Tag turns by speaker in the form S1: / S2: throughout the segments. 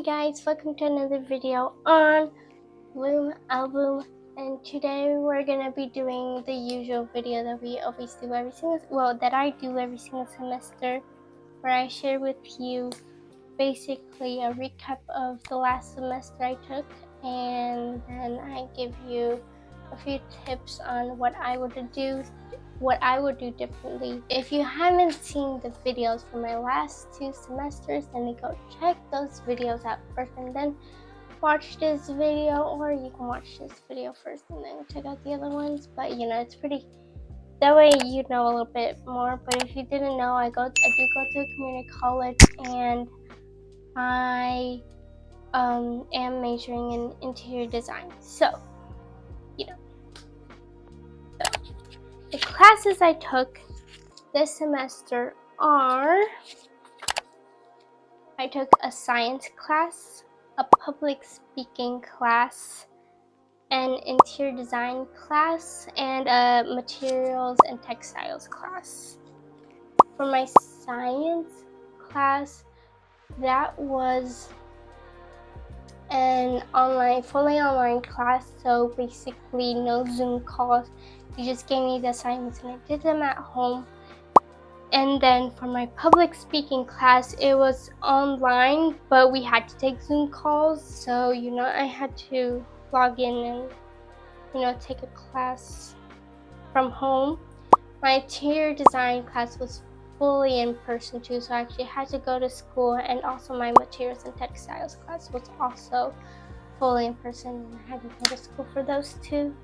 S1: Hi guys, welcome to another video on Bloom Album, and today we're gonna be doing the usual video that we always do that I do every single semester, where I share with you basically a recap of the last semester I took, and then I give you a few tips on what I would do differently. If you haven't seen the videos for my last 2 semesters, then go check those videos out first and then watch this video, or you can watch this video first and then check out the other ones. But it's pretty, that way you know a little bit more. But if you didn't know, I do go to a community college, and I am majoring in interior design. So the classes I took this semester are: I took a science class, a public speaking class, an interior design class, and a materials and textiles class. For my science class, that was an fully online class, so basically no Zoom calls. You just gave me the assignments and I did them at home. And then for my public speaking class, it was online, but we had to take Zoom calls. So, I had to log in and, take a class from home. My interior design class was fully in person too, so I actually had to go to school. And also my materials and textiles class was also fully in person, and I had to go to school for those two.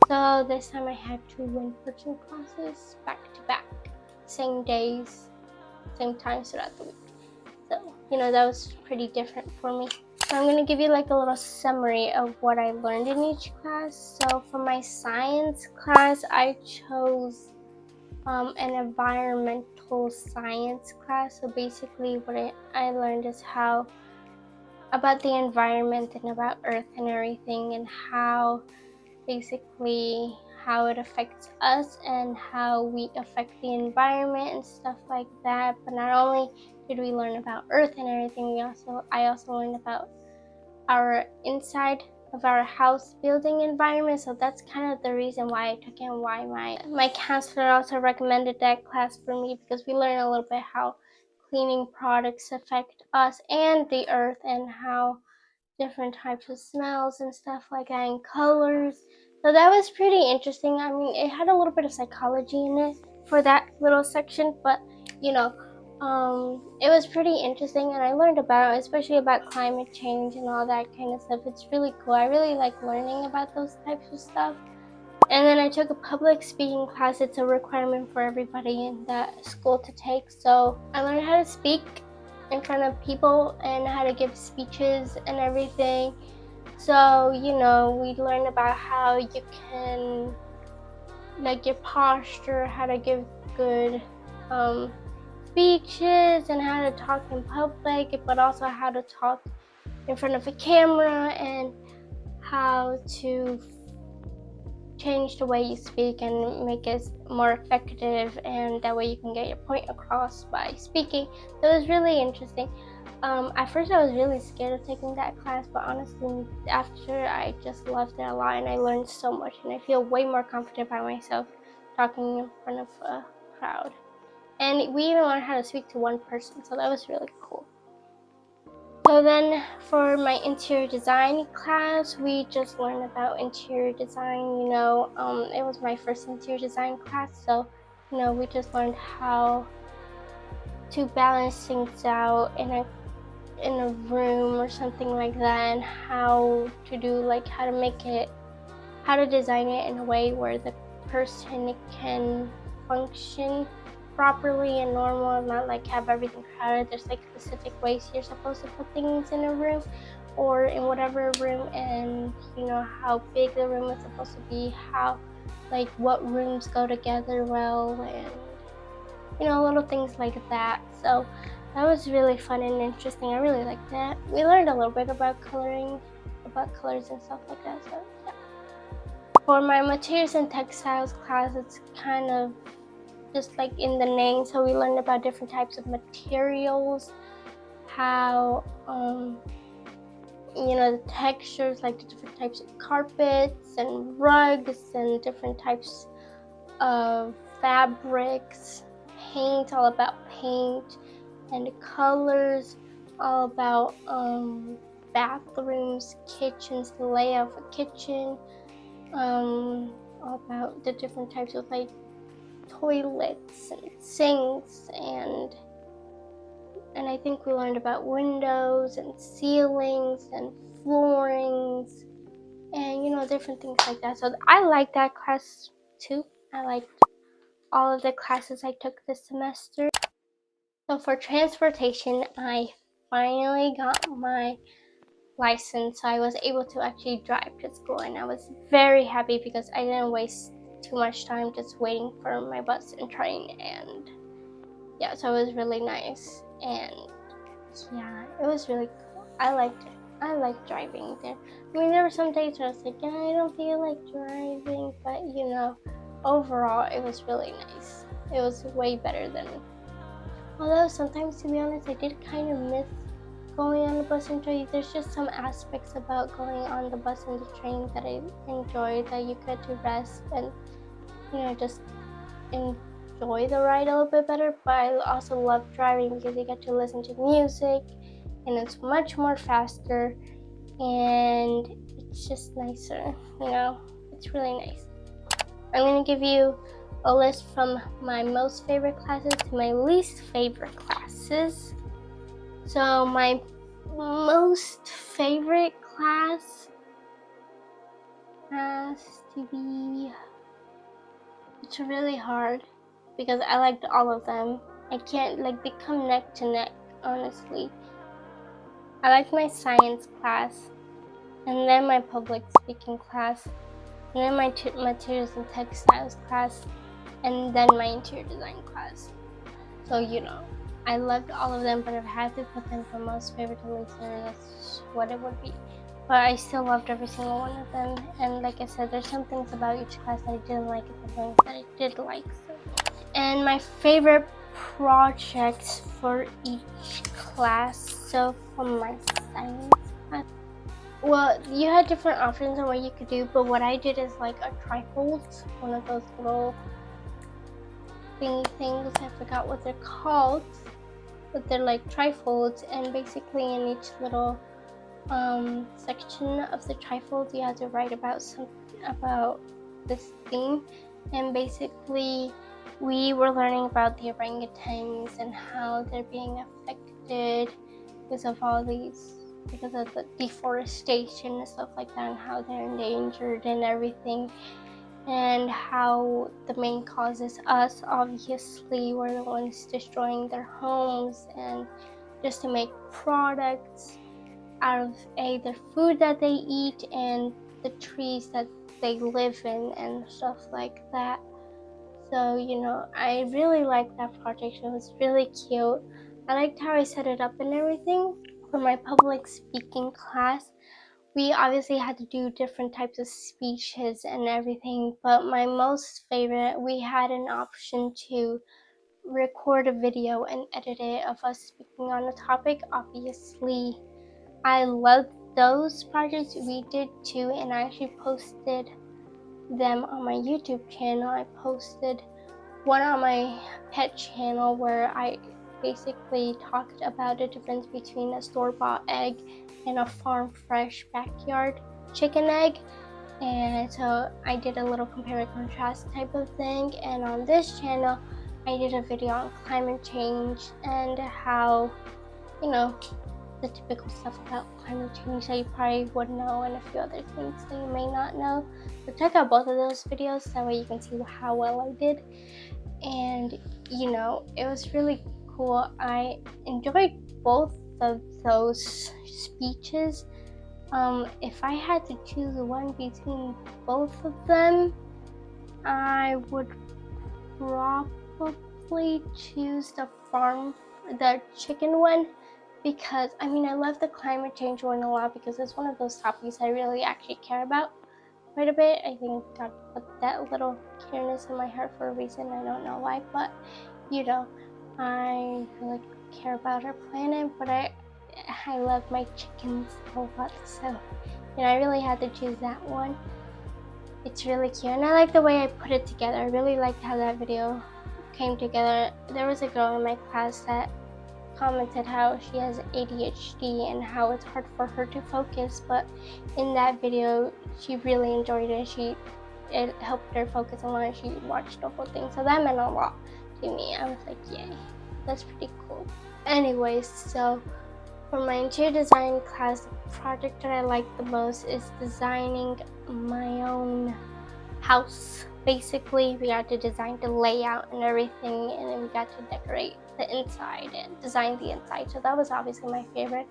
S1: So this time I had 2 in-person classes back to back. Same days, same times throughout the week. So, that was pretty different for me. So I'm going to give you like a little summary of what I learned in each class. So for my science class, I chose an environmental science class. So basically what I learned is about the environment and about Earth and everything, and how it affects us and how we affect the environment and stuff like that. But not only did we learn about Earth and everything, I also learned about our inside of our house building environment. So that's kind of the reason why I took it, and why my counselor also recommended that class for me, because we learn a little bit how cleaning products affect us and the Earth, and how different types of smells and stuff like that, and colors. So that was pretty interesting. I mean, it had a little bit of psychology in it for that little section, but it was pretty interesting, and I learned especially about climate change and all that kind of stuff. It's really cool. I really like learning about those types of stuff. And then I took a public speaking class. It's a requirement for everybody in the school to take. So I learned how to speak in front of people and how to give speeches and everything. So, we learned about how you can, like, your posture, how to give good speeches, and how to talk in public, but also how to talk in front of a camera, and how to change the way you speak and make it more effective, and that way you can get your point across by speaking. So it was really interesting. At first I was really scared of taking that class, but honestly after, I just loved it a lot, and I learned so much, and I feel way more confident by myself talking in front of a crowd. And we even learned how to speak to one person, so that was really cool. So then for my interior design class, we just learned about interior design. It was my first interior design class, so we just learned how to balance things out in a room or something like that, and how to design it in a way where the person can function properly and normal, and not like have everything crowded. There's like specific ways you're supposed to put things in a room or in whatever room, and how big the room is supposed to be, how what rooms go together well, and little things like that. So that was really fun and interesting. I really liked that. We learned a little bit about colors and stuff like that. So yeah. For my materials and textiles class, it's kind of just like in the name. So we learned about different types of materials, how the textures, like the different types of carpets and rugs and different types of fabrics, paint, all about paint, and colors, all about bathrooms, kitchens, the layout of a kitchen, all about the different types of like toilets and sinks, and I think we learned about windows and ceilings and floorings and different things like that. So I like that class too. I liked all of the classes I took this semester. So for transportation, I finally got my license, so I was able to actually drive to school, and I was very happy because I didn't waste too much time just waiting for my bus and train, and yeah, so it was really nice, and yeah, it was really cool. I liked it. I liked driving there. I mean, there were some days where I was like, yeah, I don't feel like driving, but overall, it was really nice. It was way better than. Although sometimes, to be honest, I did kind of miss going on the bus and train. There's just some aspects about going on the bus and the train that I enjoyed, that you get to rest and just enjoy the ride a little bit better. But I also love driving because you get to listen to music and it's much more faster and it's just nicer. It's really nice. I'm going to give you a list from my most favorite classes to my least favorite classes. So my most favorite class has to be, it's really hard because I liked all of them. I can't, they come neck to neck, honestly. I liked my science class, and then my public speaking class, and then my materials and textiles class, and then my interior design class. So I loved all of them, but if I had to put them from most favorite to least favorite, that's what it would be. But I still loved every single one of them, and like I said, there's some things about each class that I didn't like and some things that I did like. And my favorite projects for each class. So for my science class, well, you had different options on what you could do, but what I did is like a trifold, one of those little thingy things. I forgot what they're called, but they're like trifolds, and basically in each little section of the trifold you have to write about this theme. And basically we were learning about the orangutans and how they're being affected because of the deforestation and stuff like that, and how they're endangered and everything, and how the main cause is us. Obviously, we're the ones destroying their homes and just to make products out of the food that they eat and the trees that they live in and stuff like that. So I really liked that project. It was really cute. I liked how I set it up and everything. For my public speaking class, we obviously had to do different types of speeches and everything, but my most favorite, we had an option to record a video and edit it of us speaking on a topic. Obviously, I loved those projects. We did too, and I actually posted them on my YouTube channel. I posted one on my pet channel where I basically talked about the difference between a store-bought egg and a farm fresh backyard chicken egg, and so I did a little compare and contrast type of thing. And on this channel I did a video on climate change and how the typical stuff about climate change that you probably would know, and a few other things that you may not know. So check out both of those videos, that way you can see how well I did. And it was really cool. I enjoyed both of those speeches. If I had to choose one between both of them, I would probably choose the chicken one, because I love the climate change one a lot because it's one of those topics I really actually care about quite a bit. I think God put that little careness in my heart for a reason. I don't know why, but I really care about our planet. But I I love my chickens a lot, so I really had to choose that one. It's really cute, and I like the way I put it together. I really liked how that video came together. There was a girl in my class that commented how she has ADHD and how it's hard for her to focus, but in that video she really enjoyed it. It helped her focus a lot. She watched the whole thing, so that meant a lot to me. I was like, yay, that's pretty cool. Anyways, so for my interior design class, the project that I liked the most is designing my own house. Basically, we got to design the layout and everything, and then we got to decorate the inside and design the inside. So that was obviously my favorite.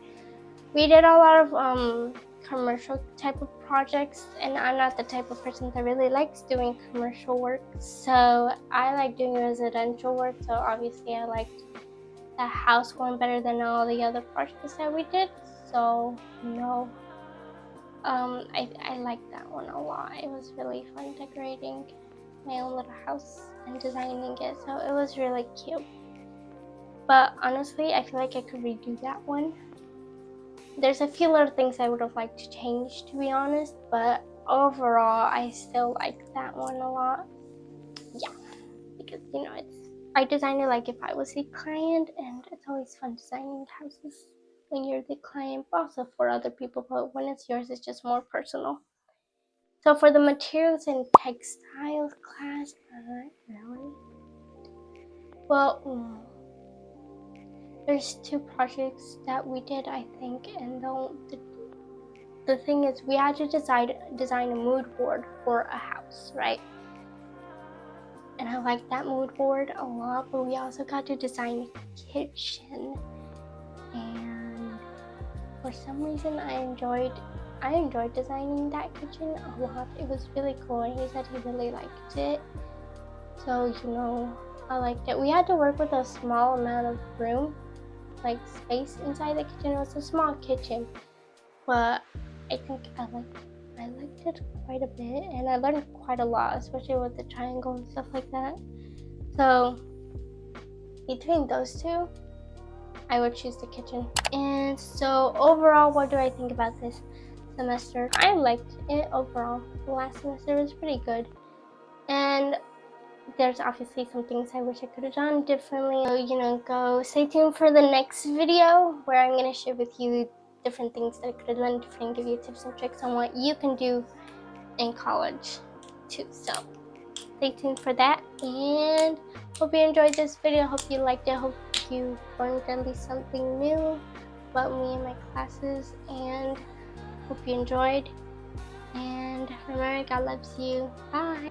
S1: We did a lot of commercial type of projects, and I'm not the type of person that really likes doing commercial work. So I like doing residential work. So obviously I liked the house one better than all the other projects that we did. So I liked that one a lot. It was really fun decorating my own little house and designing it, so it was really cute. But honestly, I feel like I could redo that one. There's a few little things I would have liked to change, to be honest, but overall I still like that one a lot. Yeah, because I designed it like if I was the client, and it's always fun designing houses when you're the client, but also for other people, but when it's yours, it's just more personal. So for the materials and textiles class, not really. Well, there's two projects that we did, I think, and the thing is, we had to design a mood board for a house, right? And I liked that mood board a lot, but we also got to design a kitchen, and for some reason I enjoyed designing that kitchen a lot. It was really cool, and he said he really liked it. So I liked it. We had to work with a small amount of room, like space inside the kitchen. It was a small kitchen, but I think I liked it quite a bit, and I learned quite a lot, especially with the triangle and stuff like that. So between those two, I would choose the kitchen. And so overall, what do I think about this semester? I liked it overall. The last semester was pretty good, and there's obviously some things I wish I could have done differently. So, go stay tuned for the next video where I'm going to share with you different things that I could have done different, give you tips and tricks on what you can do in college too. So stay tuned for that, and hope you enjoyed this video. Hope you liked it. Hope you learned at least something new about me and my classes, and hope you enjoyed. And remember, God loves you. Bye.